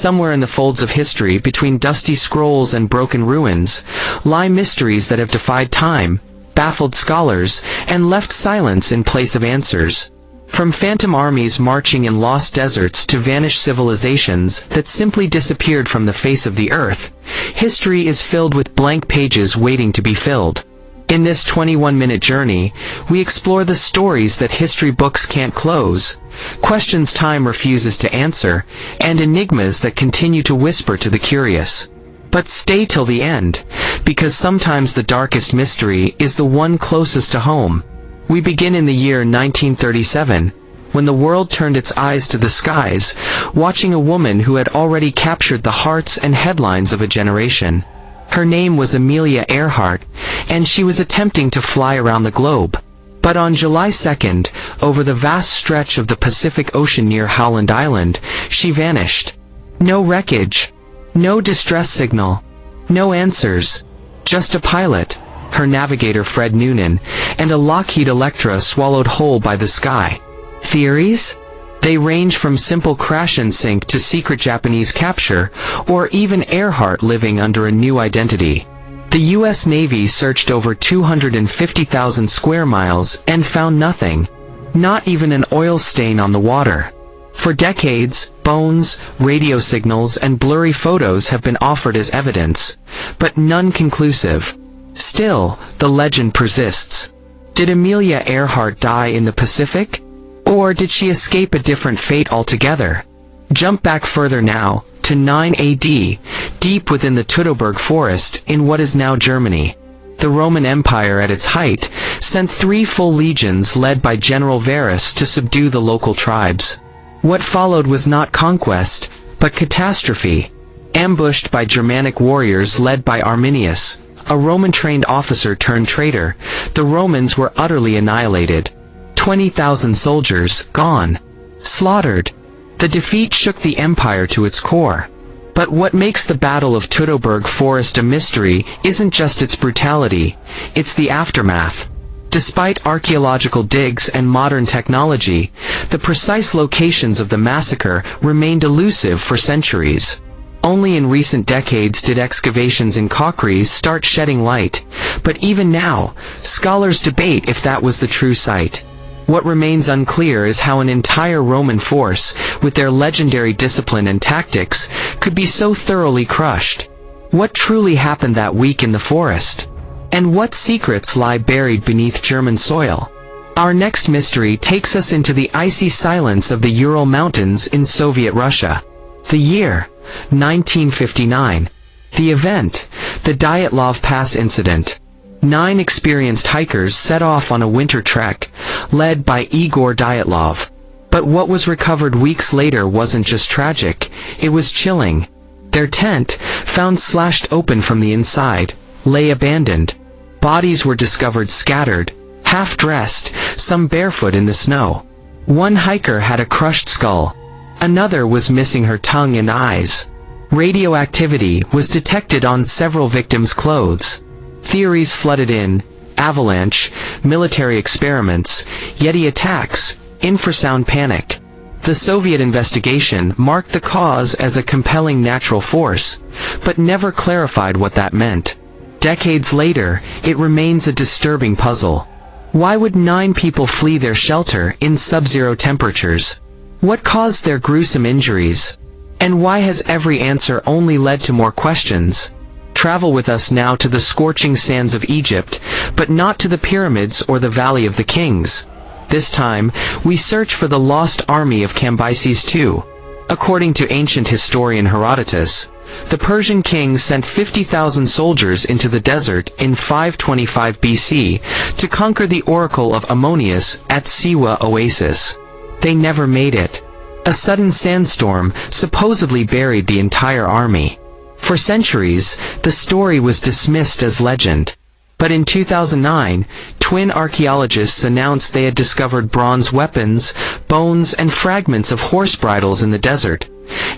somewhere in the folds of history between dusty scrolls and broken ruins, lie mysteries that have defied time, baffled scholars, and left silence in place of answers. From phantom armies marching in lost deserts to vanished civilizations that simply disappeared from the face of the earth, history is filled with blank pages waiting to be filled. In this 21-minute journey, we explore the stories that history books can't close, questions time refuses to answer, and enigmas that continue to whisper to the curious. But stay till the end, because sometimes the darkest mystery is the one closest to home. We begin in the year 1937, when the world turned its eyes to the skies, watching a woman who had already captured the hearts and headlines of a generation. Her name was Amelia Earhart, and she was attempting to fly around the globe. But on July 2nd, over the vast stretch of the Pacific Ocean near Howland Island, she vanished. No wreckage. No distress signal. No answers. Just a pilot, her navigator Fred Noonan, and a Lockheed Electra swallowed whole by the sky. Theories? They range from simple crash and sink to secret Japanese capture, or even Earhart living under a new identity. The U.S. Navy searched over 250,000 square miles and found nothing. Not even an oil stain on the water. For decades, bones, radio signals, and blurry photos have been offered as evidence, but none conclusive. Still, the legend persists. Did Amelia Earhart die in the Pacific? Or did she escape a different fate altogether? Jump back further now, to 9 AD, deep within the Teutoburg forest in what is now Germany. The Roman Empire at its height sent 3 full legions led by General Varus to subdue the local tribes. What followed was not conquest, but catastrophe. Ambushed by Germanic warriors led by Arminius, a Roman-trained officer turned traitor, the Romans were utterly annihilated. 20,000 soldiers, gone. Slaughtered. The defeat shook the empire to its core. But what makes the Battle of Teutoburg Forest a mystery isn't just its brutality, it's the aftermath. Despite archaeological digs and modern technology, the precise locations of the massacre remained elusive for centuries. Only in recent decades did excavations in Caugries start shedding light, but even now, scholars debate if that was the true site. What remains unclear is how an entire Roman force, with their legendary discipline and tactics, could be so thoroughly crushed. What truly happened that week in the forest? And what secrets lie buried beneath German soil? Our next mystery takes us into the icy silence of the Ural Mountains in Soviet Russia. The year, 1959. The event, the Dyatlov Pass incident. 9 experienced hikers set off on a winter trek, led by Igor Dyatlov. But what was recovered weeks later wasn't just tragic, it was chilling. Their tent, found slashed open from the inside, lay abandoned. Bodies were discovered scattered, half-dressed, some barefoot in the snow. One hiker had a crushed skull. Another was missing her tongue and eyes. Radioactivity was detected on several victims' clothes. Theories flooded in: avalanche, military experiments, Yeti attacks, infrasound panic. The Soviet investigation marked the cause as a compelling natural force, but never clarified what that meant. Decades later, it remains a disturbing puzzle. Why would 9 people flee their shelter in sub-zero temperatures? What caused their gruesome injuries? And why has every answer only led to more questions? Travel with us now to the scorching sands of Egypt, but not to the pyramids or the Valley of the Kings. This time, we search for the lost army of Cambyses II. According to ancient historian Herodotus, the Persian king sent 50,000 soldiers into the desert in 525 BC to conquer the oracle of Ammonius at Siwa Oasis. They never made it. A sudden sandstorm supposedly buried the entire army. For centuries, the story was dismissed as legend. But in 2009, twin archaeologists announced they had discovered bronze weapons, bones, and fragments of horse bridles in the desert,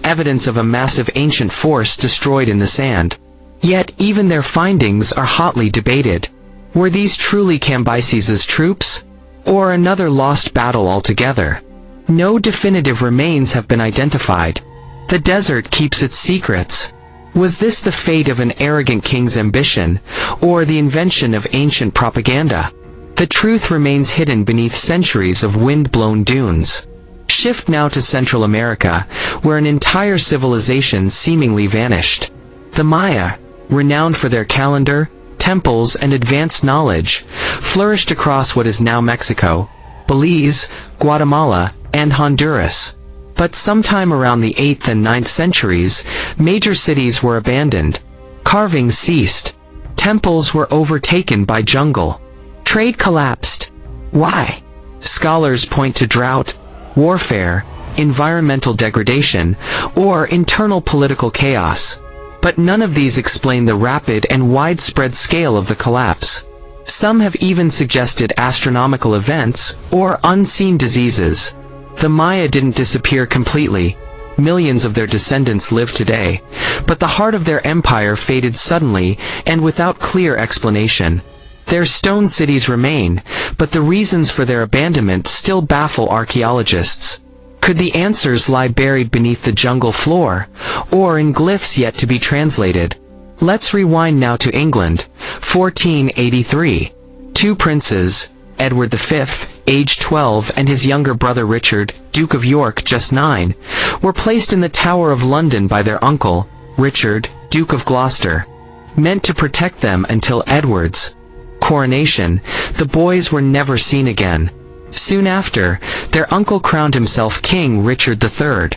evidence of a massive ancient force destroyed in the sand. Yet even their findings are hotly debated. Were these truly Cambyses' troops? Or another lost battle altogether? No definitive remains have been identified. The desert keeps its secrets. Was this the fate of an arrogant king's ambition, or the invention of ancient propaganda? The truth remains hidden beneath centuries of wind-blown dunes. Shift now to Central America, where an entire civilization seemingly vanished. The Maya, renowned for their calendar, temples, and advanced knowledge, flourished across what is now Mexico, Belize, Guatemala, and Honduras. But sometime around the 8th and 9th centuries, major cities were abandoned. Carvings ceased. Temples were overtaken by jungle. Trade collapsed. Why? Scholars point to drought, warfare, environmental degradation, or internal political chaos. But none of these explain the rapid and widespread scale of the collapse. Some have even suggested astronomical events or unseen diseases. The Maya didn't disappear completely. Millions of their descendants live today, but the heart of their empire faded suddenly and without clear explanation. Their stone cities remain, but the reasons for their abandonment still baffle archaeologists. Could the answers lie buried beneath the jungle floor, or in glyphs yet to be translated? Let's rewind now to England, 1483. Two princes, Edward V, aged 12, and his younger brother Richard, Duke of York, just 9, were placed in the Tower of London by their uncle, Richard, Duke of Gloucester. Meant to protect them until Edward's coronation, the boys were never seen again. Soon after, their uncle crowned himself King Richard III.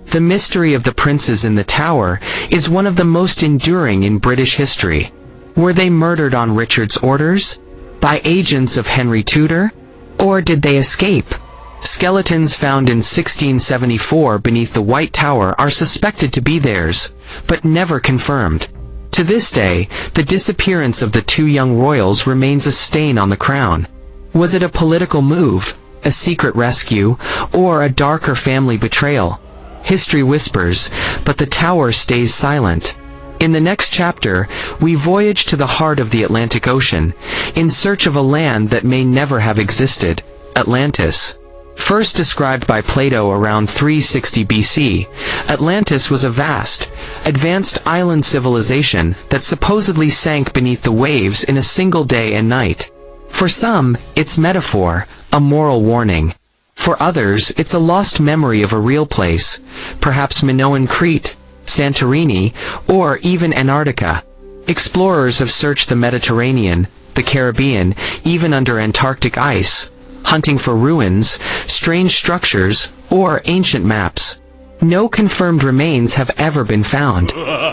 The mystery of the princes in the tower is one of the most enduring in British history. Were they murdered on Richard's orders? By agents of Henry Tudor? Or did they escape? Skeletons found in 1674 beneath the White Tower are suspected to be theirs, but never confirmed. To this day, the disappearance of the two young royals remains a stain on the crown. Was it a political move, a secret rescue, or a darker family betrayal? History whispers, but the tower stays silent. In the next chapter, we voyage to the heart of the Atlantic Ocean, in search of a land that may never have existed, Atlantis. First described by Plato around 360 BC, Atlantis was a vast, advanced island civilization that supposedly sank beneath the waves in a single day and night. For some, it's metaphor, a moral warning. For others, it's a lost memory of a real place, perhaps Minoan Crete, Santorini, or even Antarctica. Explorers have searched the Mediterranean, the Caribbean, even under Antarctic ice, hunting for ruins, strange structures, or ancient maps. No confirmed remains have ever been found.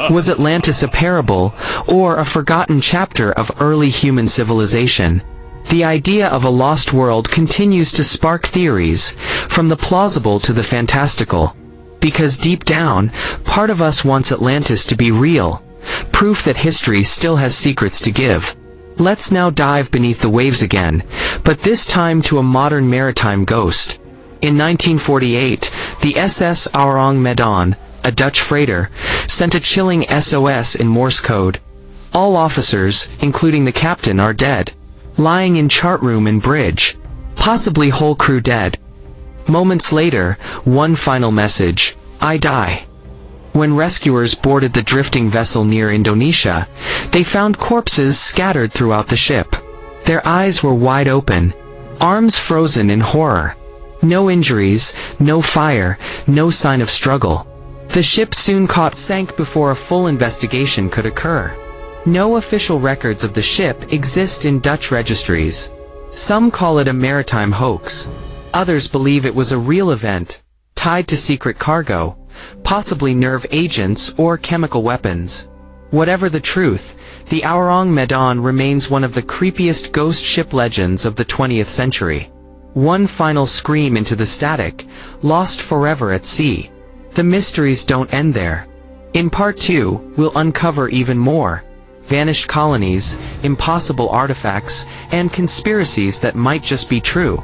Was Atlantis a parable, or a forgotten chapter of early human civilization? The idea of a lost world continues to spark theories, from the plausible to the fantastical. Because deep down, part of us wants Atlantis to be real, proof that history still has secrets to give. Let's now dive beneath the waves again, but this time to a modern maritime ghost. In 1948, the SS Aurang Medan, a Dutch freighter, sent a chilling SOS in Morse code. All officers, including the captain, are dead. Lying in chart room and bridge. Possibly whole crew dead. Moments later, one final message: I die. When rescuers boarded the drifting vessel near Indonesia, they found corpses scattered throughout the ship. Their eyes were wide open, arms frozen in horror. No injuries, no fire, no sign of struggle. The ship soon sank before a full investigation could occur. No official records of the ship exist in Dutch registries. Some call it a maritime hoax. Others believe it was a real event, tied to secret cargo, possibly nerve agents or chemical weapons. Whatever the truth, the Aurang Medan remains one of the creepiest ghost ship legends of the 20th century. One final scream into the static, lost forever at sea. The mysteries don't end there. In part 2, we'll uncover even more. Vanished colonies, impossible artifacts, and conspiracies that might just be true.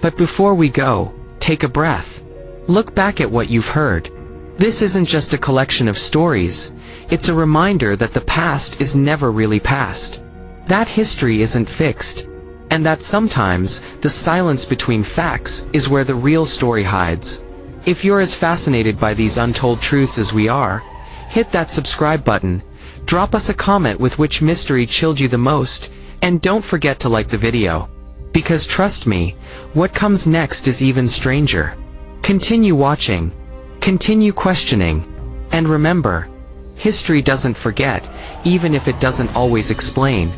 But before we go, take a breath. Look back at what you've heard. This isn't just a collection of stories, it's a reminder that the past is never really past. That history isn't fixed. And that sometimes, the silence between facts is where the real story hides. If you're as fascinated by these untold truths as we are, hit that subscribe button, drop us a comment with which mystery chilled you the most, and don't forget to like the video. Because trust me, what comes next is even stranger. Continue watching, continue questioning, and remember, history doesn't forget, even if it doesn't always explain.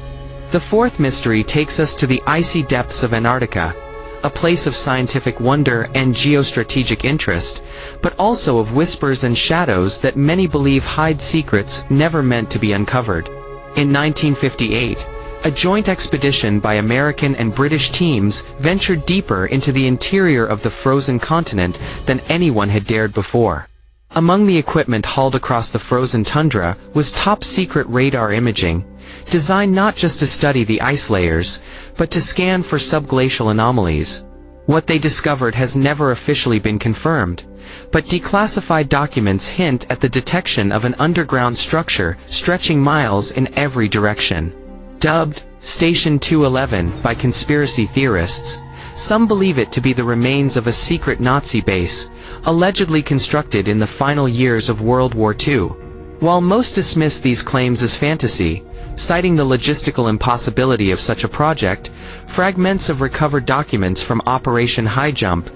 The fourth mystery takes us to the icy depths of Antarctica, a place of scientific wonder and geostrategic interest, but also of whispers and shadows that many believe hide secrets never meant to be uncovered. In 1958, a joint expedition by American and British teams ventured deeper into the interior of the frozen continent than anyone had dared before. Among the equipment hauled across the frozen tundra was top-secret radar imaging, designed not just to study the ice layers, but to scan for subglacial anomalies. What they discovered has never officially been confirmed, but declassified documents hint at the detection of an underground structure stretching miles in every direction. Dubbed Station 211 by conspiracy theorists, some believe it to be the remains of a secret Nazi base, allegedly constructed in the final years of World War II. While most dismiss these claims as fantasy, citing the logistical impossibility of such a project, fragments of recovered documents from Operation High Jump,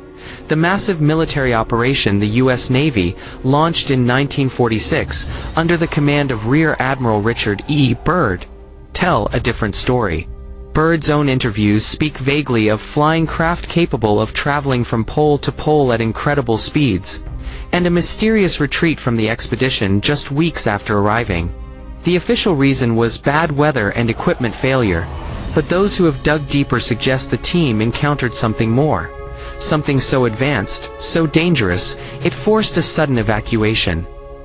the massive military operation the U.S. Navy launched in 1946 under the command of Rear Admiral Richard E. Byrd, tell a different story. Byrd's own interviews speak vaguely of flying craft capable of traveling from pole to pole at incredible speeds, and a mysterious retreat from the expedition just weeks after arriving. The official reason was bad weather and equipment failure, but those who have dug deeper suggest the team encountered something more. Something so advanced, so dangerous, it forced a sudden evacuation.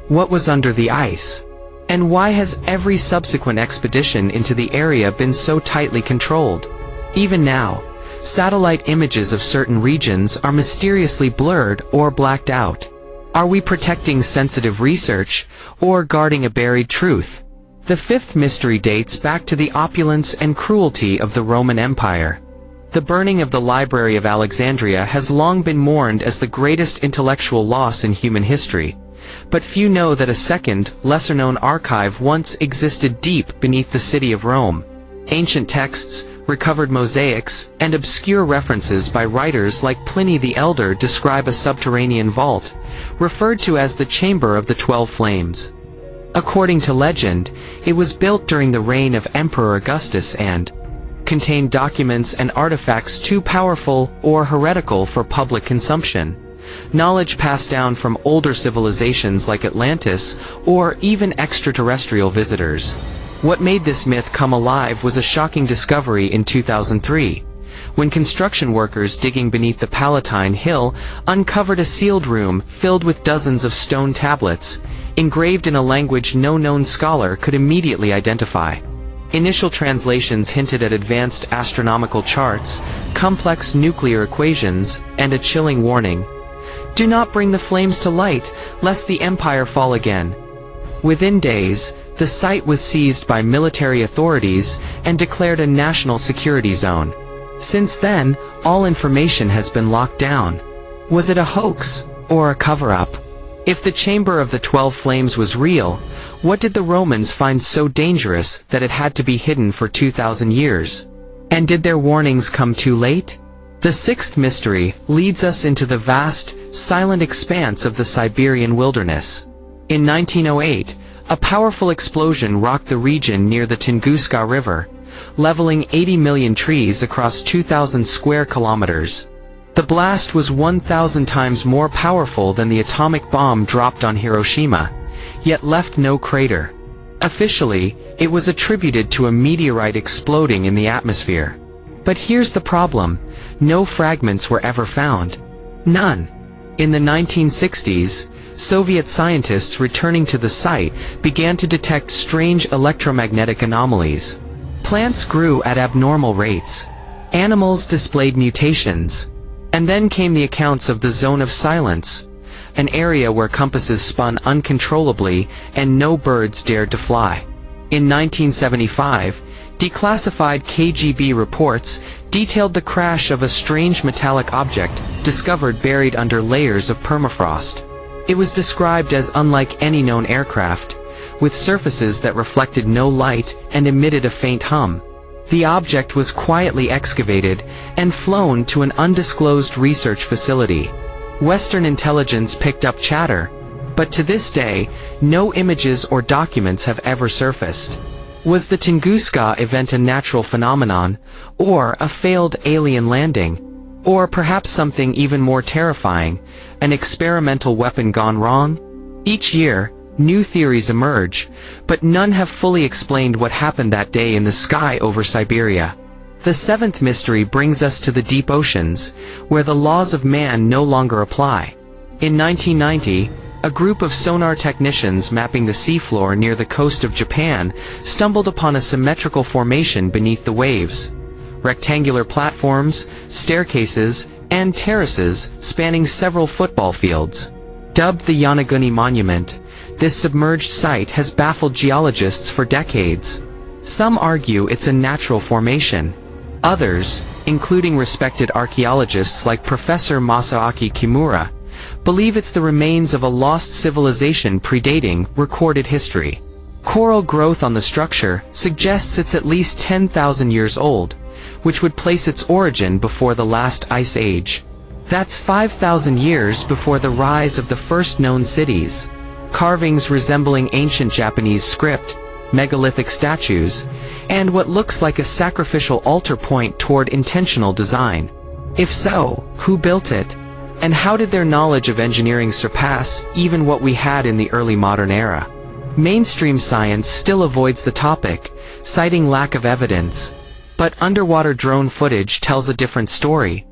What was under the ice? And why has every subsequent expedition into the area been so tightly controlled? Even now, satellite images of certain regions are mysteriously blurred or blacked out. Are we protecting sensitive research, or guarding a buried truth? The fifth mystery dates back to the opulence and cruelty of the Roman Empire. The burning of the Library of Alexandria has long been mourned as the greatest intellectual loss in human history. But few know that a second, lesser-known archive once existed deep beneath the city of Rome. Ancient texts, recovered mosaics, and obscure references by writers like Pliny the Elder describe a subterranean vault, referred to as the Chamber of the 12 Flames. According to legend, it was built during the reign of Emperor Augustus and contained documents and artifacts too powerful or heretical for public consumption. Knowledge passed down from older civilizations like Atlantis, or even extraterrestrial visitors. What made this myth come alive was a shocking discovery in 2003, when construction workers digging beneath the Palatine Hill uncovered a sealed room filled with dozens of stone tablets, engraved in a language no known scholar could immediately identify. Initial translations hinted at advanced astronomical charts, complex nuclear equations, and a chilling warning: "Do not bring the flames to light, lest the empire fall again." Within days, the site was seized by military authorities and declared a national security zone. Since then, all information has been locked down. Was it a hoax, or a cover-up? If the Chamber of the 12 Flames was real, what did the Romans find so dangerous that it had to be hidden for 2,000 years? And did their warnings come too late? The sixth mystery leads us into the vast, silent expanse of the Siberian wilderness. In 1908, a powerful explosion rocked the region near the Tunguska River, leveling 80 million trees across 2,000 square kilometers. The blast was 1,000 times more powerful than the atomic bomb dropped on Hiroshima, yet left no crater. Officially, it was attributed to a meteorite exploding in the atmosphere. But here's the problem: no fragments were ever found. None. In the 1960s, Soviet scientists returning to the site began to detect strange electromagnetic anomalies. Plants grew at abnormal rates. Animals displayed mutations. And then came the accounts of the Zone of Silence, an area where compasses spun uncontrollably and no birds dared to fly. In 1975, declassified KGB reports detailed the crash of a strange metallic object discovered buried under layers of permafrost. It was described as unlike any known aircraft, with surfaces that reflected no light and emitted a faint hum. The object was quietly excavated and flown to an undisclosed research facility. Western intelligence picked up chatter, but to this day, no images or documents have ever surfaced. Was the Tunguska event a natural phenomenon, or a failed alien landing? Or perhaps something even more terrifying, an experimental weapon gone wrong? Each year, new theories emerge, but none have fully explained what happened that day in the sky over Siberia. The seventh mystery brings us to the deep oceans, where the laws of man no longer apply. In 1990, a group of sonar technicians mapping the seafloor near the coast of Japan stumbled upon a symmetrical formation beneath the waves. Rectangular platforms, staircases, and terraces spanning several football fields. Dubbed the Yonaguni Monument, this submerged site has baffled geologists for decades. Some argue it's a natural formation. Others, including respected archaeologists like Professor Masaaki Kimura, believe it's the remains of a lost civilization predating recorded history. Coral growth on the structure suggests it's at least 10,000 years old, which would place its origin before the last ice age. That's 5,000 years before the rise of the first known cities. Carvings resembling ancient Japanese script, megalithic statues, and what looks like a sacrificial altar point toward intentional design. If so, who built it? And how did their knowledge of engineering surpass even what we had in the early modern era? Mainstream science still avoids the topic, citing lack of evidence. But underwater drone footage tells a different story.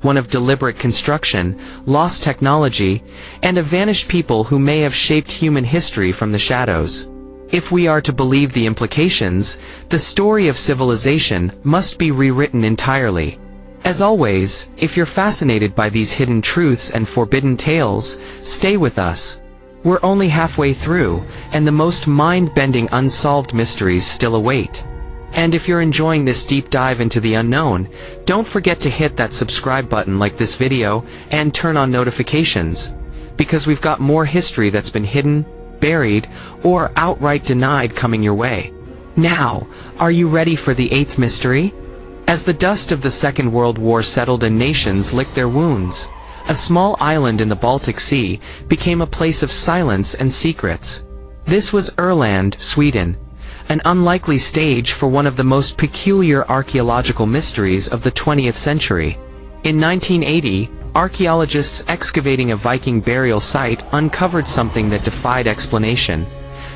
One of deliberate construction, lost technology, and a vanished people who may have shaped human history from the shadows. If we are to believe the implications, the story of civilization must be rewritten entirely. As always, if you're fascinated by these hidden truths and forbidden tales, stay with us. We're only halfway through, and the most mind-bending unsolved mysteries still await. And if you're enjoying this deep dive into the unknown, don't forget to hit that subscribe button like this video and turn on notifications, because we've got more history that's been hidden, buried, or outright denied coming your way. Now, are you ready for the eighth mystery? As the dust of the Second World War settled and nations licked their wounds, a small island in the Baltic Sea became a place of silence and secrets. This was Öland, Sweden, an unlikely stage for one of the most peculiar archaeological mysteries of the 20th century. In 1980, archaeologists excavating a Viking burial site uncovered something that defied explanation.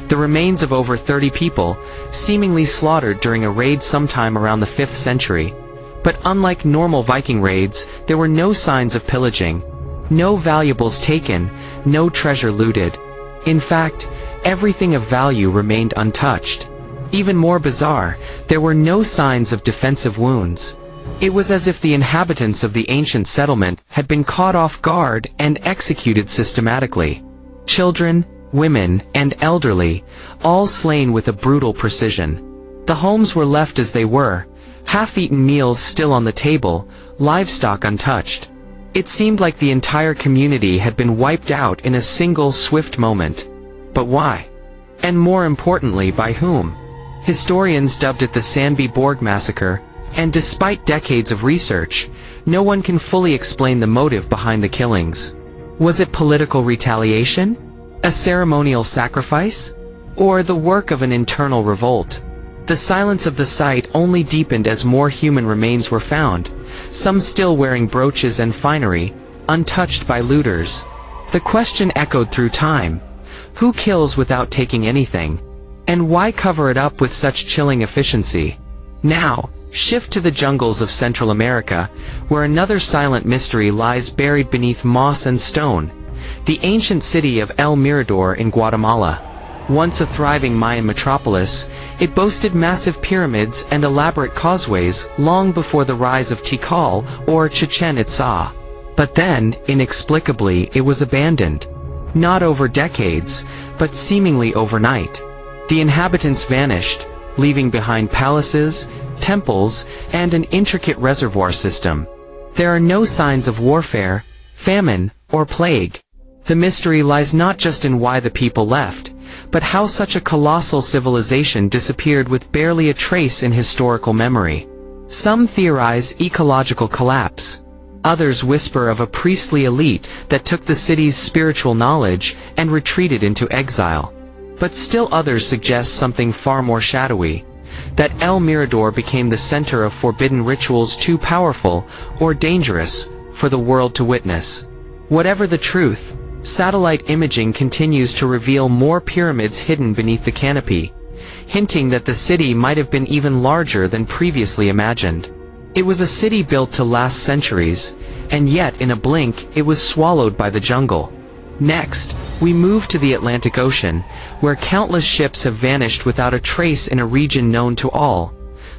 The remains of over 30 people, seemingly slaughtered during a raid sometime around the 5th century. But unlike normal Viking raids, there were no signs of pillaging. No valuables taken, no treasure looted. In fact, everything of value remained untouched. Even more bizarre, there were no signs of defensive wounds. It was as if the inhabitants of the ancient settlement had been caught off guard and executed systematically. Children, women, and elderly, all slain with a brutal precision. The homes were left as they were, half-eaten meals still on the table, livestock untouched. It seemed like the entire community had been wiped out in a single swift moment. But why? And more importantly, by whom? Historians dubbed it the Sandby Borg Massacre, and despite decades of research, no one can fully explain the motive behind the killings. Was it political retaliation? A ceremonial sacrifice? Or the work of an internal revolt? The silence of the site only deepened as more human remains were found, some still wearing brooches and finery, untouched by looters. The question echoed through time: who kills without taking anything? And why cover it up with such chilling efficiency? Now, shift to the jungles of Central America, where another silent mystery lies buried beneath moss and stone: the ancient city of El Mirador in Guatemala. Once a thriving Mayan metropolis, it boasted massive pyramids and elaborate causeways long before the rise of Tikal or Chichen Itza. But then, inexplicably, it was abandoned. Not over decades, but seemingly overnight. The inhabitants vanished, leaving behind palaces, temples, and an intricate reservoir system. There are no signs of warfare, famine, or plague. The mystery lies not just in why the people left, but how such a colossal civilization disappeared with barely a trace in historical memory. Some theorize ecological collapse. Others whisper of a priestly elite that took the city's spiritual knowledge and retreated into exile. But still others suggest something far more shadowy, that El Mirador became the center of forbidden rituals too powerful or dangerous for the world to witness. Whatever the truth, satellite imaging continues to reveal more pyramids hidden beneath the canopy, hinting that the city might have been even larger than previously imagined. It was a city built to last centuries, and yet in a blink it was swallowed by the jungle. Next, we move to the Atlantic Ocean, where countless ships have vanished without a trace in a region known to all,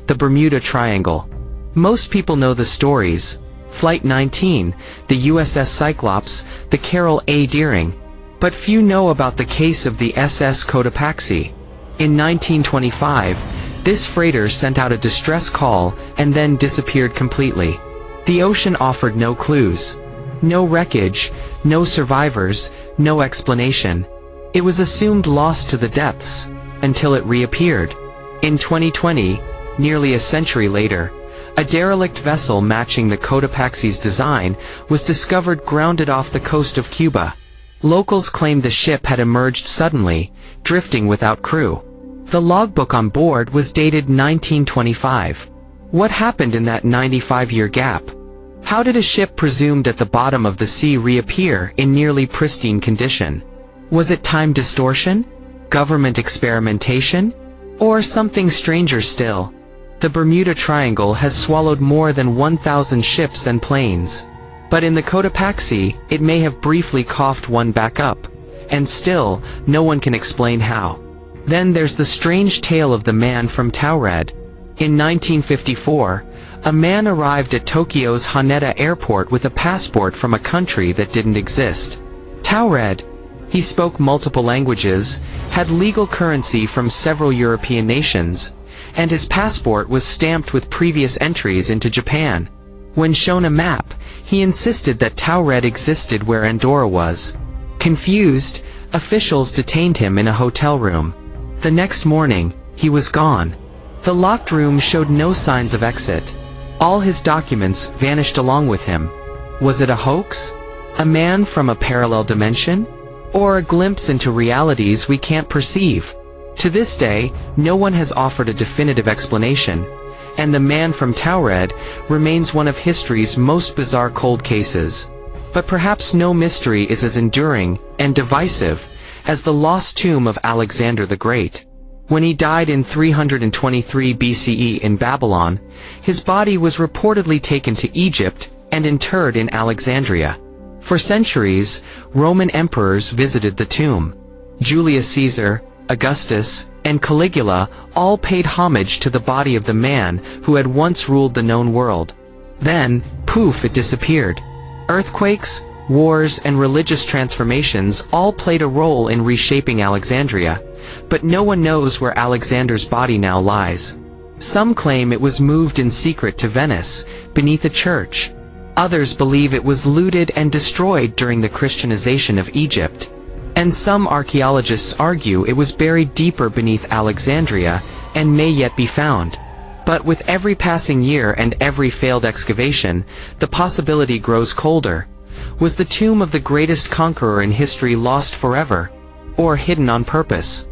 the Bermuda Triangle. Most people know the stories: Flight 19, the USS Cyclops, the Carol A. Deering. But few know about the case of the SS Cotopaxi. In 1925, this freighter sent out a distress call and then disappeared completely. The ocean offered no clues. No wreckage, no survivors, no explanation. It was assumed lost to the depths, until it reappeared. In 2020, nearly a century later, a derelict vessel matching the Cotopaxi's design was discovered grounded off the coast of Cuba. Locals claimed the ship had emerged suddenly, drifting without crew. The logbook on board was dated 1925. What happened in that 95-year gap? How did a ship presumed at the bottom of the sea reappear in nearly pristine condition? Was it time distortion? Government experimentation? Or something stranger still? The Bermuda Triangle has swallowed more than 1,000 ships and planes. But in the Cotopaxi, it may have briefly coughed one back up. And still, no one can explain how. Then there's the strange tale of the man from Taured. In 1954, a man arrived at Tokyo's Haneda Airport with a passport from a country that didn't exist. Taured. He spoke multiple languages, had legal currency from several European nations, and his passport was stamped with previous entries into Japan. When shown a map, he insisted that Taured existed where Andorra was. Confused, officials detained him in a hotel room. The next morning, he was gone. The locked room showed no signs of exit. All his documents vanished along with him. Was it a hoax? A man from a parallel dimension? Or a glimpse into realities we can't perceive? To this day, no one has offered a definitive explanation, and the man from Taured remains one of history's most bizarre cold cases. But perhaps no mystery is as enduring and divisive as the lost tomb of Alexander the Great. When he died in 323 BCE in Babylon, his body was reportedly taken to Egypt and interred in Alexandria. For centuries, Roman emperors visited the tomb. Julius Caesar, Augustus, and Caligula all paid homage to the body of the man who had once ruled the known world. Then, poof, it disappeared. Earthquakes, wars, and religious transformations all played a role in reshaping Alexandria, but no one knows where Alexander's body now lies. Some claim it was moved in secret to Venice, beneath a church. Others believe it was looted and destroyed during the Christianization of Egypt. And some archaeologists argue it was buried deeper beneath Alexandria and may yet be found. But with every passing year and every failed excavation, the possibility grows colder. Was the tomb of the greatest conqueror in history lost forever, or hidden on purpose?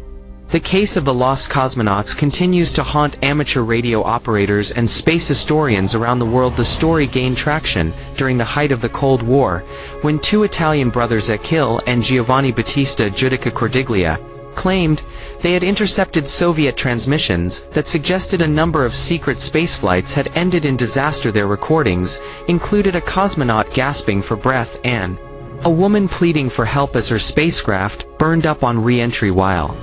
The case of the lost cosmonauts continues to haunt amateur radio operators and space historians around the world. The story gained traction during the height of the Cold War, when two Italian brothers Achille and Giovanni Battista Giudica Cordiglia claimed they had intercepted Soviet transmissions that suggested a number of secret spaceflights had ended in disaster. Their recordings included a cosmonaut gasping for breath and a woman pleading for help as her spacecraft burned up on re-entry. While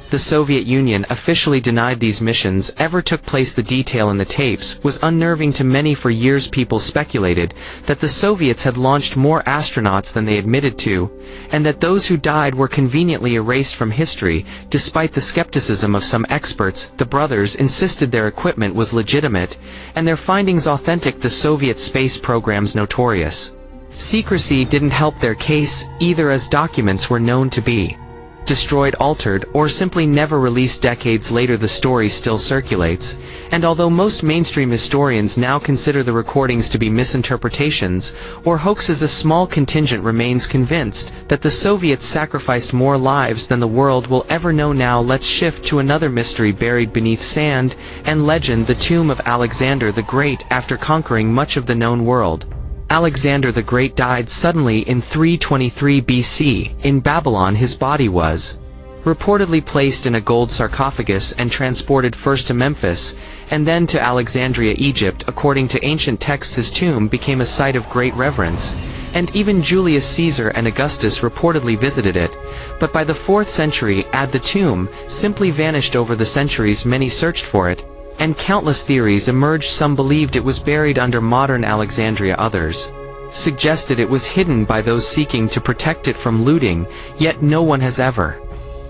The Soviet Union officially denied these missions ever took place. The detail in the tapes was unnerving to many. For years people speculated that the Soviets had launched more astronauts than they admitted to, and that those who died were conveniently erased from history. Despite the skepticism of some experts, the brothers insisted their equipment was legitimate, and their findings authentic. The Soviet space program's notorious secrecy didn't help their case either, as documents were known to be destroyed, altered, or simply never released. Decades later the story still circulates, and although most mainstream historians now consider the recordings to be misinterpretations or hoaxes, a small contingent remains convinced that the Soviets sacrificed more lives than the world will ever know. Now let's shift to another mystery buried beneath sand and legend: the tomb of Alexander the Great. After conquering much of the known world, Alexander the Great died suddenly in 323 BC. In Babylon his body was reportedly placed in a gold sarcophagus and transported first to Memphis, and then to Alexandria, Egypt. According to ancient texts his tomb became a site of great reverence, and even Julius Caesar and Augustus reportedly visited it. But by the 4th century AD the tomb simply vanished. Over the centuries many searched for it, and countless theories emerged. Some believed it was buried under modern Alexandria, others suggested it was hidden by those seeking to protect it from looting, yet no one has ever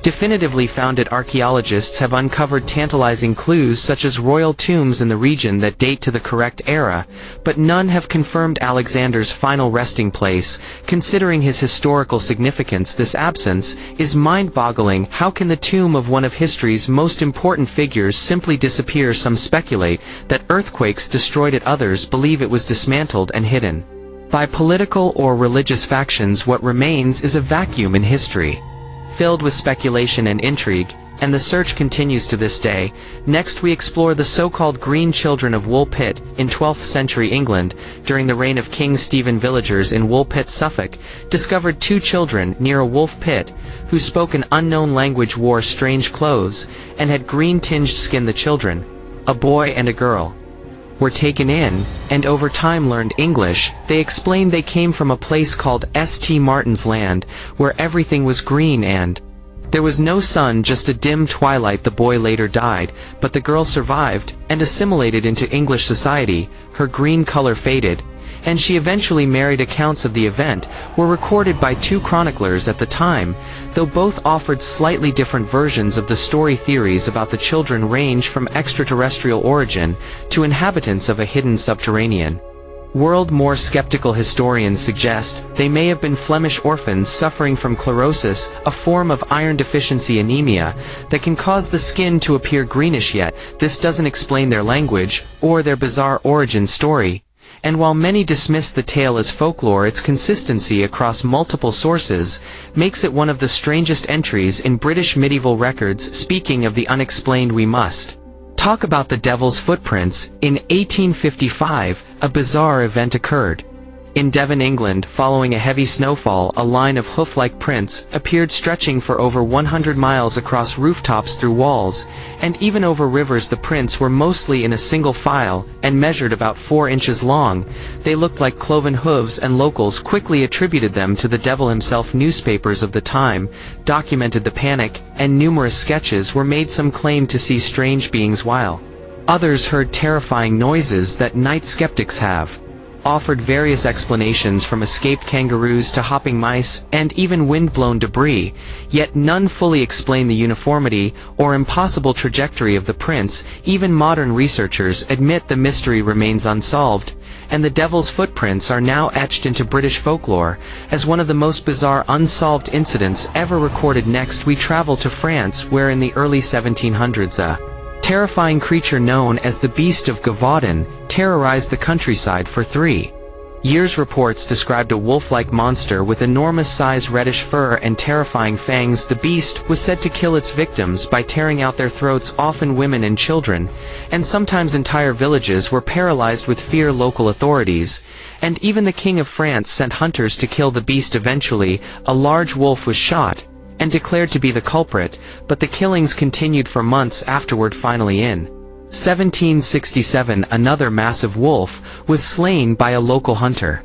definitively found it. Archaeologists have uncovered tantalizing clues such as royal tombs in the region that date to the correct era, but none have confirmed Alexander's final resting place. Considering his historical significance, this absence is mind-boggling. How can the tomb of one of history's most important figures simply disappear? Some speculate that earthquakes destroyed it, others believe it was dismantled and hidden by political or religious factions. What remains is a vacuum in history, filled with speculation and intrigue, and the search continues to this day. Next we explore the so-called Green Children of Woolpit. In 12th century England, during the reign of King Stephen, villagers in Woolpit, Suffolk, discovered 2 children near a wolf pit who spoke an unknown language, wore strange clothes, and had green-tinged skin. The children, a boy and a girl, were taken in, and over time learned English. They explained they came from a place called St. Martin's Land, where everything was green and there was no sun, just a dim twilight. The boy later died, but the girl survived and assimilated into English society. Her green color faded, and she eventually married. Accounts of the event were recorded by 2 chroniclers at the time, though both offered slightly different versions of the story. Theories about the children range from extraterrestrial origin to inhabitants of a hidden subterranean world. More skeptical historians suggest they may have been Flemish orphans suffering from chlorosis, a form of iron deficiency anemia that can cause the skin to appear greenish, yet this doesn't explain their language or their bizarre origin story. And while many dismiss the tale as folklore, its consistency across multiple sources makes it one of the strangest entries in British medieval records. Speaking of the unexplained, we must talk about the Devil's Footprints. In 1855, a bizarre event occurred. In Devon, England, following a heavy snowfall, a line of hoof-like prints appeared stretching for over 100 miles across rooftops, through walls, and even over rivers. The prints were mostly in a single file and measured about 4 inches long. They looked like cloven hooves, and locals quickly attributed them to the devil himself. Newspapers of the time documented the panic, and numerous sketches were made. Some claimed to see strange beings, while others heard terrifying noises that night. Skeptics have offered various explanations, from escaped kangaroos to hopping mice and even wind-blown debris, yet none fully explain the uniformity or impossible trajectory of the prints. Even modern researchers admit the mystery remains unsolved, and the Devil's Footprints are now etched into British folklore as one of the most bizarre unsolved incidents ever recorded. Next we travel to France, where in the early 1700s a terrifying creature known as the Beast of Gavaudan terrorized the countryside for 3 years. Reports described a wolf-like monster with enormous size, reddish fur, and terrifying fangs. The beast was said to kill its victims by tearing out their throats, often women and children, and sometimes entire villages were paralyzed with fear. Local authorities and even the King of France sent hunters to kill the beast. Eventually, a large wolf was shot and declared to be the culprit, but the killings continued for months afterward. Finally, in 1767, another massive wolf was slain by a local hunter.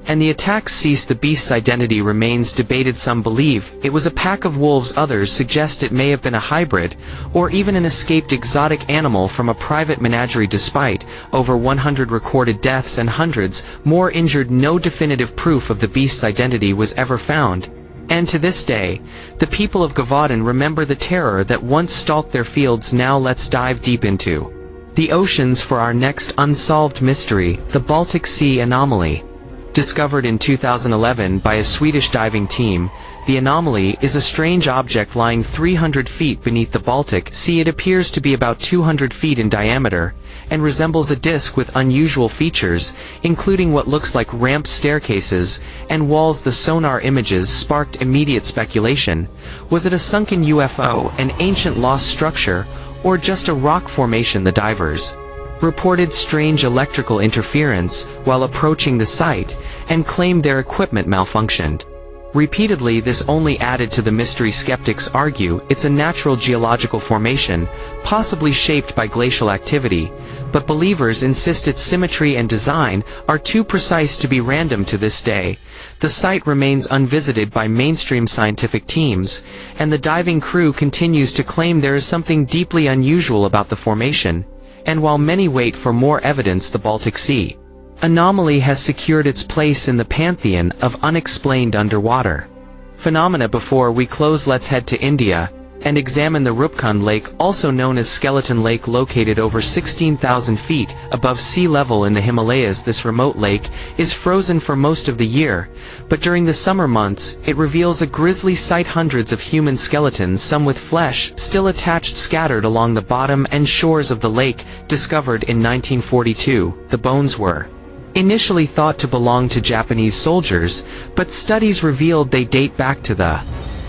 and the attacks ceased. The beast's identity remains debated. Some believe it was a pack of wolves, others suggest it may have been a hybrid, or even an escaped exotic animal from a private menagerie. Despite over 100 recorded deaths and hundreds more injured, no definitive proof of the beast's identity was ever found. And to this day, the people of Gavaden remember the terror that once stalked their fields. Now let's dive deep into the oceans for our next unsolved mystery, the Baltic Sea anomaly. Discovered in 2011 by a Swedish diving team, the anomaly is a strange object lying 300 feet beneath the Baltic Sea. It appears to be about 200 feet in diameter, and resembles a disc with unusual features, including what looks like ramp staircases and walls. The sonar images sparked immediate speculation. Was it a sunken UFO, an ancient lost structure, or just a rock formation? The divers reported strange electrical interference while approaching the site, and claimed their equipment malfunctioned repeatedly. This only added to the mystery. Skeptics argue it's a natural geological formation, possibly shaped by glacial activity, but believers insist its symmetry and design are too precise to be random. To this day, the site remains unvisited by mainstream scientific teams, and the diving crew continues to claim there is something deeply unusual about the formation. And while many wait for more evidence, the Baltic Sea anomaly has secured its place in the pantheon of unexplained underwater phenomena. Before we close, let's head to India and examine the Rupkund Lake, also known as Skeleton Lake. Located over 16,000 feet above sea level in the Himalayas, this remote lake is frozen for most of the year, but during the summer months it reveals a grisly sight. Hundreds of human skeletons, some with flesh still attached, scattered along the bottom and shores of the lake. Discovered in 1942, the bones were initially thought to belong to Japanese soldiers, but studies revealed they date back to the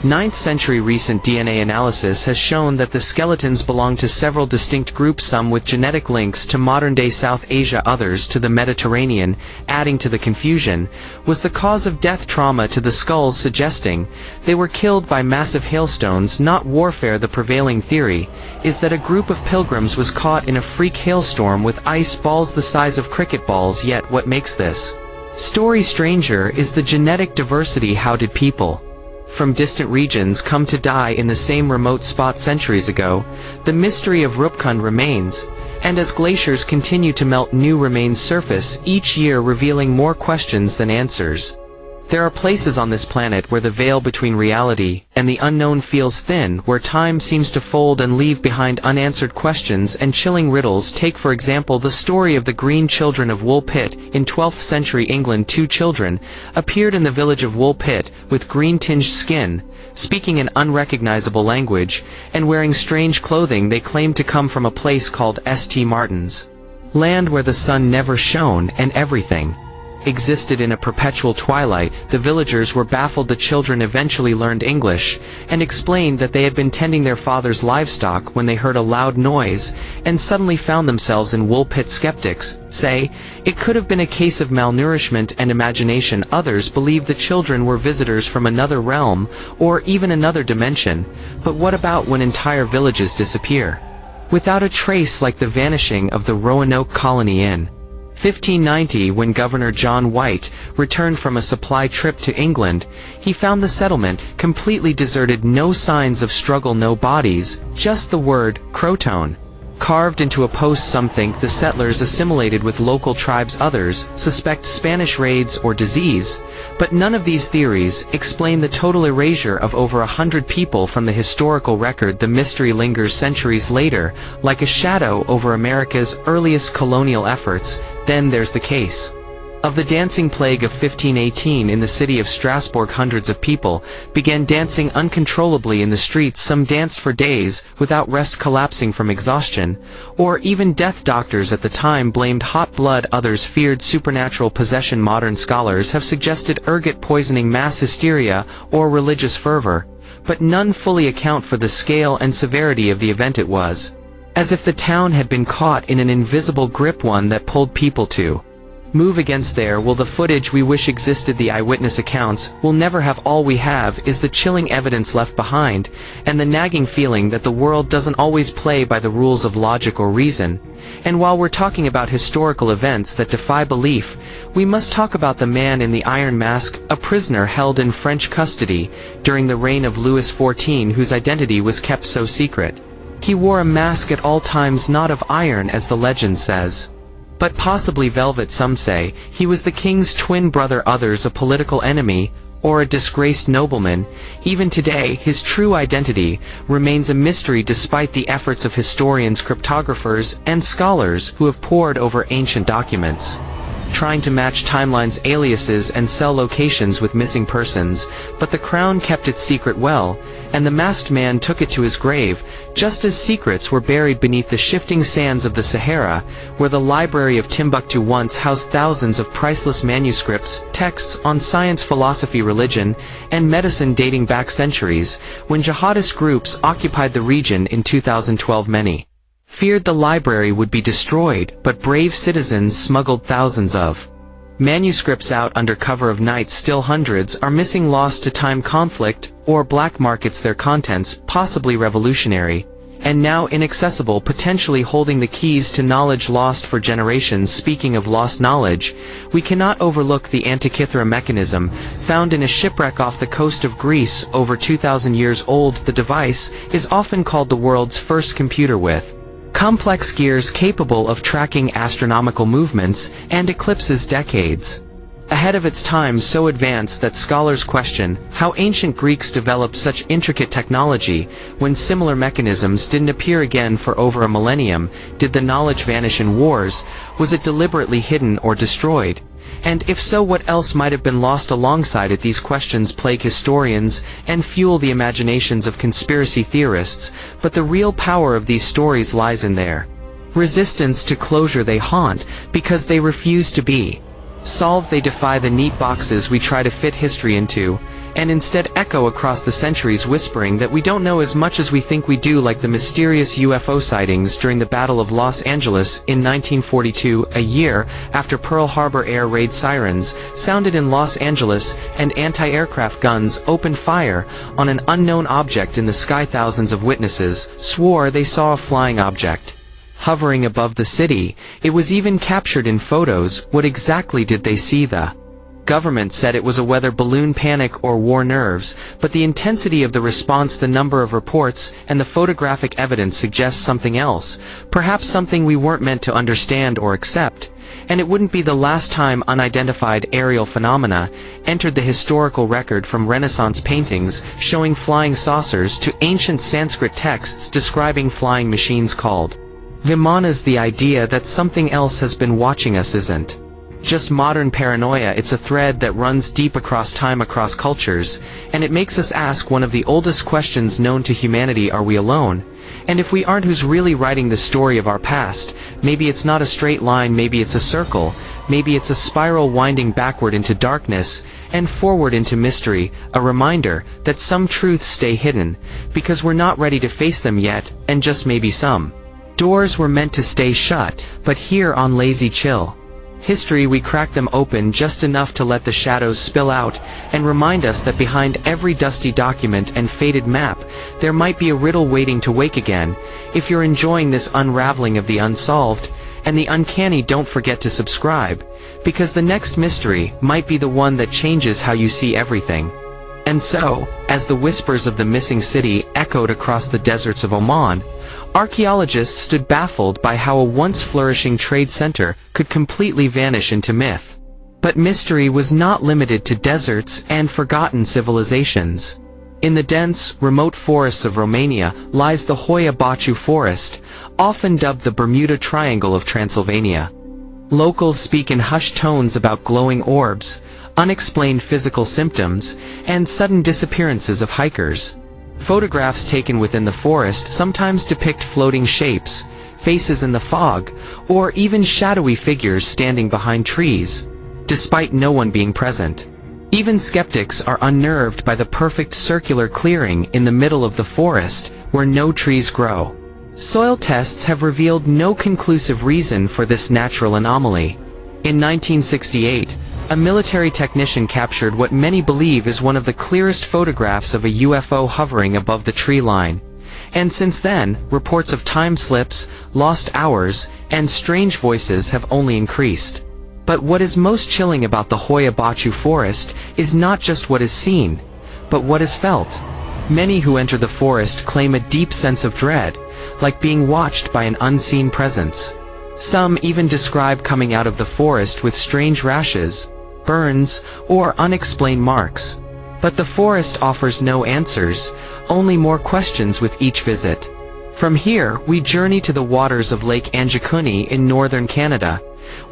9th century. Recent DNA analysis has shown that the skeletons belong to several distinct groups, some with genetic links to modern-day South Asia, others to the Mediterranean. Adding to the confusion was the cause of death: trauma to the skulls, suggesting they were killed by massive hailstones, not warfare. The prevailing theory is that a group of pilgrims was caught in a freak hailstorm with ice balls the size of cricket balls. Yet what makes this story stranger is the genetic diversity. How did people from distant regions come to die in the same remote spot centuries ago? The mystery of Rupkund remains, and as glaciers continue to melt, new remains surface each year, revealing more questions than answers. There are places on this planet where the veil between reality and the unknown feels thin, where time seems to fold and leave behind unanswered questions and chilling riddles. Take for example the story of the Green Children of Wool Pit. In 12th century England, 2 children appeared in the village of Wool Pit with green-tinged skin, speaking an unrecognizable language, and wearing strange clothing. They claimed to come from a place called St. Martin's Land, where the sun never shone and everything existed in a perpetual twilight. The villagers were baffled. The children eventually learned English and explained that they had been tending their father's livestock when they heard a loud noise and suddenly found themselves in Wool Pit. Skeptics say it could have been a case of malnourishment and imagination. Others believe the children were visitors from another realm or even another dimension. But what about when entire villages disappear without a trace, like the vanishing of the Roanoke colony in 1590, when Governor John White returned from a supply trip to England? He found the settlement completely deserted, no signs of struggle, no bodies, just the word Croton carved into a post. Some think the settlers assimilated with local tribes, others suspect Spanish raids or disease, but none of these theories explain the total erasure of over 100 people from the historical record. The mystery lingers centuries later, like a shadow over America's earliest colonial efforts. Then there's the case of the dancing plague of 1518 in the city of Strasbourg. Hundreds of people began dancing uncontrollably in the streets. Some danced for days without rest, collapsing from exhaustion or even death. Doctors at the time blamed hot blood, others feared supernatural possession. Modern scholars have suggested ergot poisoning, mass hysteria, or religious fervor, but none fully account for the scale and severity of the event. It was as if the town had been caught in an invisible grip, one that pulled people to move against there will the footage we wish existed, the eyewitness accounts will never have. All we have is the chilling evidence left behind, and the nagging feeling that the world doesn't always play by the rules of logic or reason. And while we're talking about historical events that defy belief, we must talk about the man in the iron mask, a prisoner held in French custody during the reign of Louis XIV, whose identity was kept so secret. He wore a mask at all times, not of iron as the legend says, but possibly velvet. Some say he was the king's twin brother, others a political enemy, or a disgraced nobleman. Even today, his true identity remains a mystery despite the efforts of historians, cryptographers, and scholars who have pored over ancient documents, trying to match timelines, aliases, and cell locations with missing persons. But the crown kept its secret well, and the masked man took it to his grave, just as secrets were buried beneath the shifting sands of the Sahara, where the library of Timbuktu once housed thousands of priceless manuscripts, texts on science, philosophy, religion, and medicine dating back centuries. When jihadist groups occupied the region in 2012, many feared the library would be destroyed, but brave citizens smuggled thousands of manuscripts out under cover of night. Still hundreds are missing, lost to time, conflict, or black markets, their contents possibly revolutionary, and now inaccessible, potentially holding the keys to knowledge lost for generations. Speaking of lost knowledge, we cannot overlook the Antikythera mechanism, found in a shipwreck off the coast of Greece over 2,000 years old. The device is often called the world's first computer with complex gears capable of tracking astronomical movements, and eclipses decades ahead of its time, so advanced that scholars question how ancient Greeks developed such intricate technology when similar mechanisms didn't appear again for over a millennium. Did the knowledge vanish in wars? Was it deliberately hidden or destroyed? And if so, what else might have been lost alongside it? These questions plague historians and fuel the imaginations of conspiracy theorists, but the real power of these stories lies in their resistance to closure. They haunt because they refuse to be solved. They defy the neat boxes we try to fit history into, and instead echo across the centuries, whispering that we don't know as much as we think we do, like the mysterious UFO sightings during the Battle of Los Angeles in 1942, a year after Pearl Harbor. Air raid sirens sounded in Los Angeles, and anti-aircraft guns opened fire on an unknown object in the sky. Thousands of witnesses swore they saw a flying object hovering above the city. It was even captured in photos. What exactly did they see? The government said it was a weather balloon, panic, or war nerves, but the intensity of the response, the number of reports, and the photographic evidence suggests something else, perhaps something we weren't meant to understand or accept. And it wouldn't be the last time unidentified aerial phenomena entered the historical record, from Renaissance paintings showing flying saucers to ancient Sanskrit texts describing flying machines called Vimanas. The idea that something else has been watching us isn't just modern paranoia, it's a thread that runs deep across time, across cultures, and it makes us ask one of the oldest questions known to humanity: are we alone? And if we aren't, who's really writing the story of our past? Maybe it's not a straight line, maybe it's a circle, maybe it's a spiral winding backward into darkness and forward into mystery, a reminder that some truths stay hidden because we're not ready to face them yet, and just maybe some doors were meant to stay shut. But here on Lazy Chill History, we crack them open just enough to let the shadows spill out and remind us that behind every dusty document and faded map, there might be a riddle waiting to wake again. If you're enjoying this unraveling of the unsolved and the uncanny, don't forget to subscribe, because the next mystery might be the one that changes how you see everything. And so, as the whispers of the missing city echoed across the deserts of Oman, archaeologists stood baffled by how a once flourishing trade center could completely vanish into myth. But mystery was not limited to deserts and forgotten civilizations. In the dense, remote forests of Romania lies the Hoia Baciu forest, often dubbed the Bermuda Triangle of Transylvania. Locals speak in hushed tones about glowing orbs, unexplained physical symptoms, and sudden disappearances of hikers. Photographs taken within the forest sometimes depict floating shapes, faces in the fog, or even shadowy figures standing behind trees, despite no one being present. Even skeptics are unnerved by the perfect circular clearing in the middle of the forest where no trees grow. Soil tests have revealed no conclusive reason for this natural anomaly. In 1968, a military technician captured what many believe is one of the clearest photographs of a UFO hovering above the tree line. And since then, reports of time slips, lost hours, and strange voices have only increased. But what is most chilling about the Hoia Baciu forest is not just what is seen, but what is felt. Many who enter the forest claim a deep sense of dread, like being watched by an unseen presence. Some even describe coming out of the forest with strange rashes, burns, or unexplained marks. But the forest offers no answers, only more questions with each visit. From here, we journey to the waters of Lake Anjikuni in northern Canada,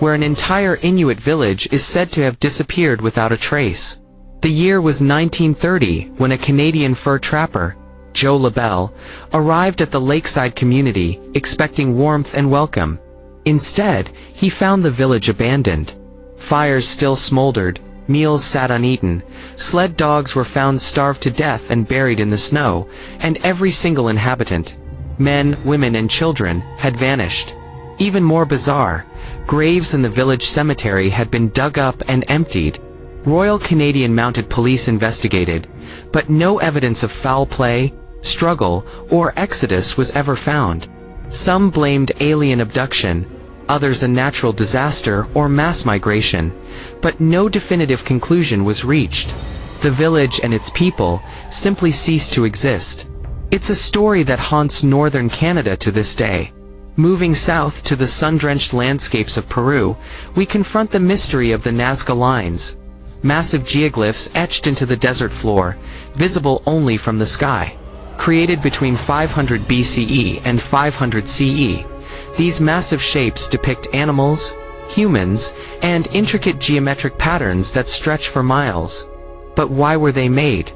where an entire Inuit village is said to have disappeared without a trace. The year was 1930 when a Canadian fur trapper, Joe LaBelle, arrived at the lakeside community, expecting warmth and welcome. Instead, he found the village abandoned. Fires still smoldered, meals sat uneaten, sled dogs were found starved to death and buried in the snow, and every single inhabitant, men, women, and children, had vanished. Even more bizarre, graves in the village cemetery had been dug up and emptied. Royal Canadian Mounted Police investigated, but no evidence of foul play, struggle, or exodus was ever found. Some blamed alien abduction, others a natural disaster or mass migration, but no definitive conclusion was reached. The village and its people simply ceased to exist. It's a story that haunts northern Canada to this day. Moving south to the sun-drenched landscapes of Peru, we confront the mystery of the Nazca Lines. Massive geoglyphs etched into the desert floor, visible only from the sky. Created between 500 BCE and 500 CE, these massive shapes depict animals, humans, and intricate geometric patterns that stretch for miles. But why were they made?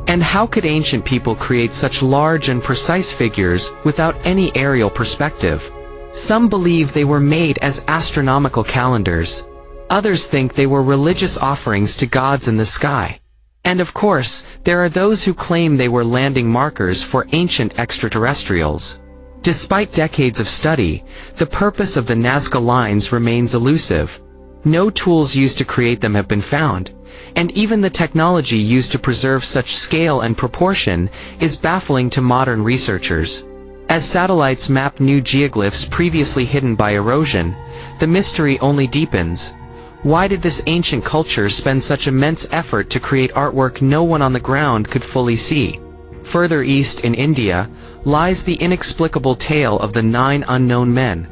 And how could ancient people create such large and precise figures without any aerial perspective? Some believe they were made as astronomical calendars. Others think they were religious offerings to gods in the sky. And of course, there are those who claim they were landing markers for ancient extraterrestrials. Despite decades of study, the purpose of the Nazca Lines remains elusive. No tools used to create them have been found, and even the technology used to preserve such scale and proportion is baffling to modern researchers. As satellites map new geoglyphs previously hidden by erosion, the mystery only deepens. Why did this ancient culture spend such immense effort to create artwork no one on the ground could fully see? Further east in India lies the inexplicable tale of the 9 unknown men,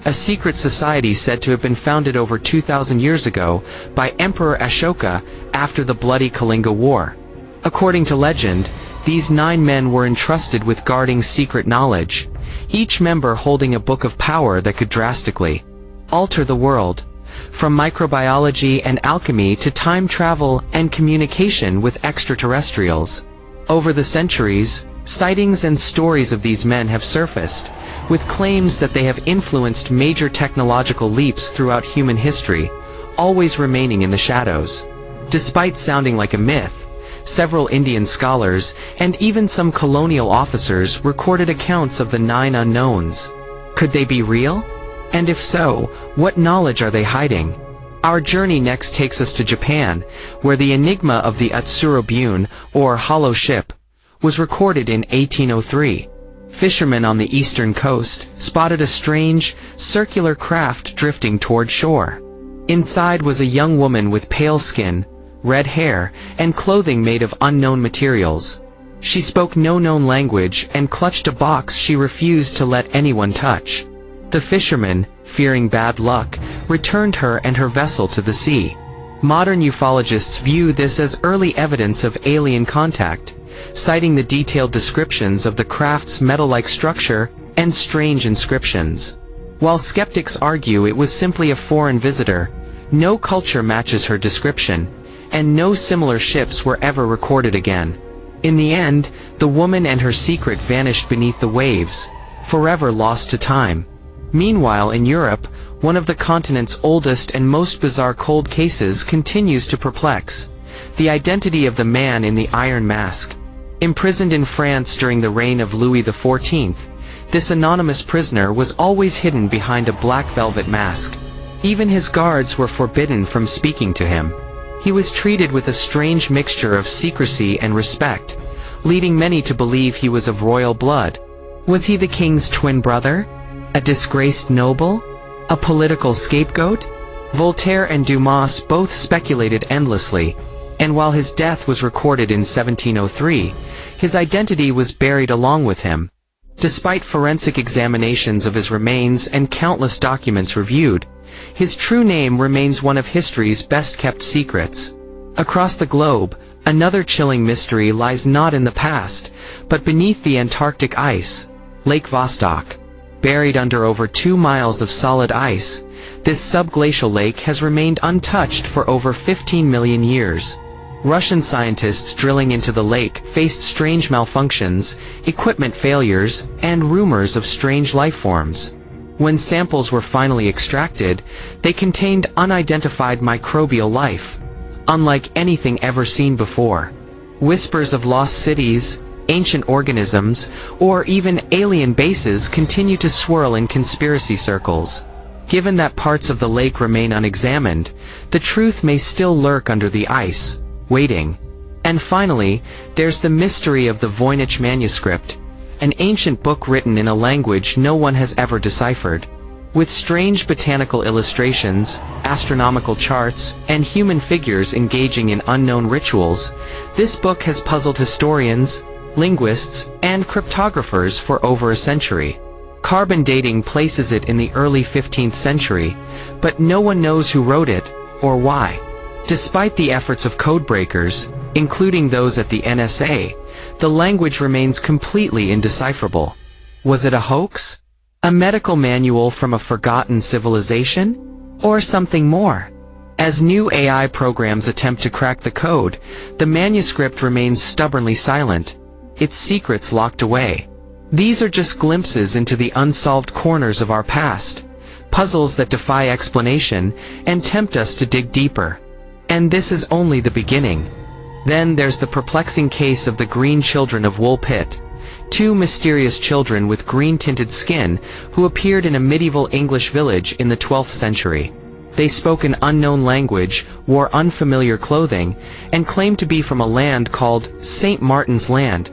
a secret society said to have been founded over 2,000 years ago by Emperor Ashoka after the bloody Kalinga War. According to legend, these 9 men were entrusted with guarding secret knowledge, each member holding a book of power that could drastically alter the world, from microbiology and alchemy to time travel and communication with extraterrestrials. Over the centuries, sightings and stories of these men have surfaced, with claims that they have influenced major technological leaps throughout human history, always remaining in the shadows. Despite sounding like a myth, several Indian scholars and even some colonial officers recorded accounts of the 9 unknowns. Could they be real? And if so, what knowledge are they hiding? Our journey next takes us to Japan, where the enigma of the Utsuro Bune, or hollow ship, was recorded in 1803. Fishermen on the eastern coast spotted a strange, circular craft drifting toward shore. Inside was a young woman with pale skin, red hair, and clothing made of unknown materials. She spoke no known language and clutched a box she refused to let anyone touch. The fishermen, fearing bad luck, returned her and her vessel to the sea. Modern ufologists view this as early evidence of alien contact, citing the detailed descriptions of the craft's metal-like structure and strange inscriptions. While skeptics argue it was simply a foreign visitor, no culture matches her description, and no similar ships were ever recorded again. In the end, the woman and her secret vanished beneath the waves, forever lost to time. Meanwhile, in Europe, one of the continent's oldest and most bizarre cold cases continues to perplex: the identity of the man in the iron mask. Imprisoned in France during the reign of Louis XIV, this anonymous prisoner was always hidden behind a black velvet mask. Even his guards were forbidden from speaking to him. He was treated with a strange mixture of secrecy and respect, leading many to believe he was of royal blood. Was he the king's twin brother? A disgraced noble? A political scapegoat? Voltaire and Dumas both speculated endlessly, and while his death was recorded in 1703, his identity was buried along with him. Despite forensic examinations of his remains and countless documents reviewed, his true name remains one of history's best-kept secrets. Across the globe, another chilling mystery lies not in the past, but beneath the Antarctic ice, Lake Vostok. Buried under over 2 miles of solid ice, this subglacial lake has remained untouched for over 15 million years. Russian scientists drilling into the lake faced strange malfunctions, equipment failures, and rumors of strange life forms. When samples were finally extracted, they contained unidentified microbial life, unlike anything ever seen before. Whispers of lost cities, ancient organisms, or even alien bases continue to swirl in conspiracy circles. Given that parts of the lake remain unexamined, the truth may still lurk under the ice, waiting. And finally, there's the mystery of the Voynich manuscript, an ancient book written in a language no one has ever deciphered. With strange botanical illustrations, astronomical charts, and human figures engaging in unknown rituals, this book has puzzled historians, linguists, and cryptographers for over a century. Carbon dating places it in the early 15th century, but no one knows who wrote it, or why. Despite the efforts of codebreakers, including those at the NSA, the language remains completely indecipherable. Was it a hoax? A medical manual from a forgotten civilization? Or something more? As new AI programs attempt to crack the code, the manuscript remains stubbornly silent, its secrets locked away. These are just glimpses into the unsolved corners of our past, puzzles that defy explanation and tempt us to dig deeper. And this is only the beginning. Then there's the perplexing case of the green children of Wool Pit, 2 mysterious children with green-tinted skin who appeared in a medieval English village in the 12th century. They spoke an unknown language, wore unfamiliar clothing, and claimed to be from a land called St. Martin's Land,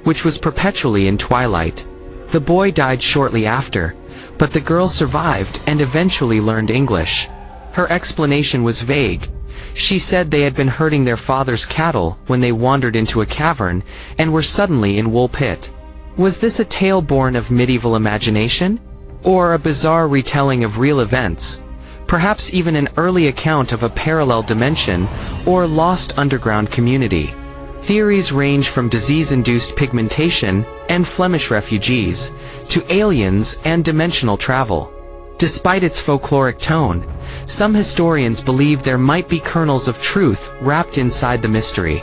which was perpetually in twilight. The boy died shortly after, but the girl survived and eventually learned English. Her explanation was vague. She said they had been herding their father's cattle when they wandered into a cavern and were suddenly in Wool Pit. Was this a tale born of medieval imagination? Or a bizarre retelling of real events? Perhaps even an early account of a parallel dimension or lost underground community? Theories range from disease-induced pigmentation and Flemish refugees, to aliens and dimensional travel. Despite its folkloric tone, some historians believe there might be kernels of truth wrapped inside the mystery.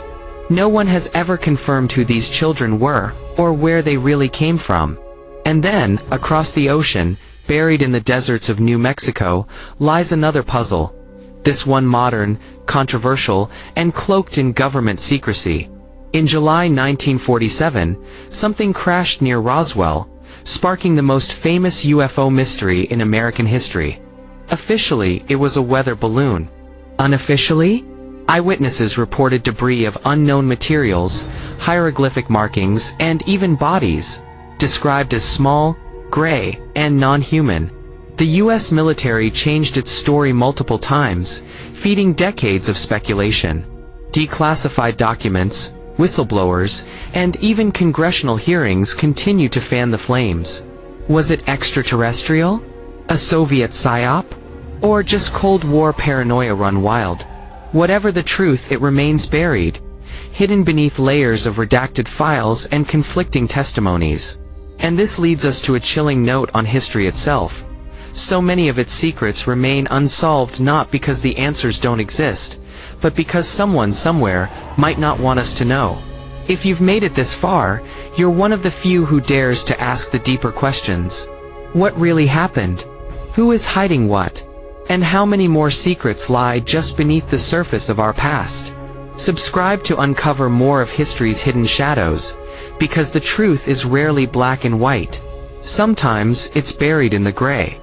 No one has ever confirmed who these children were, or where they really came from. And then, across the ocean, buried in the deserts of New Mexico, lies another puzzle. This one modern, controversial, and cloaked in government secrecy. In July 1947, something crashed near Roswell, sparking the most famous UFO mystery in American history. Officially, it was a weather balloon. Unofficially, eyewitnesses reported debris of unknown materials, hieroglyphic markings, and even bodies, described as small, gray, and non-human. The U.S. military changed its story multiple times, feeding decades of speculation. Declassified documents, whistleblowers, and even congressional hearings continue to fan the flames. Was it extraterrestrial? A Soviet psyop? Or just Cold War paranoia run wild? Whatever the truth, it remains buried, hidden beneath layers of redacted files and conflicting testimonies. And this leads us to a chilling note on history itself. So many of its secrets remain unsolved not because the answers don't exist, but because someone somewhere might not want us to know. If you've made it this far, you're one of the few who dares to ask the deeper questions. What really happened? Who is hiding what? And how many more secrets lie just beneath the surface of our past? Subscribe to uncover more of history's hidden shadows, because the truth is rarely black and white. Sometimes it's buried in the gray.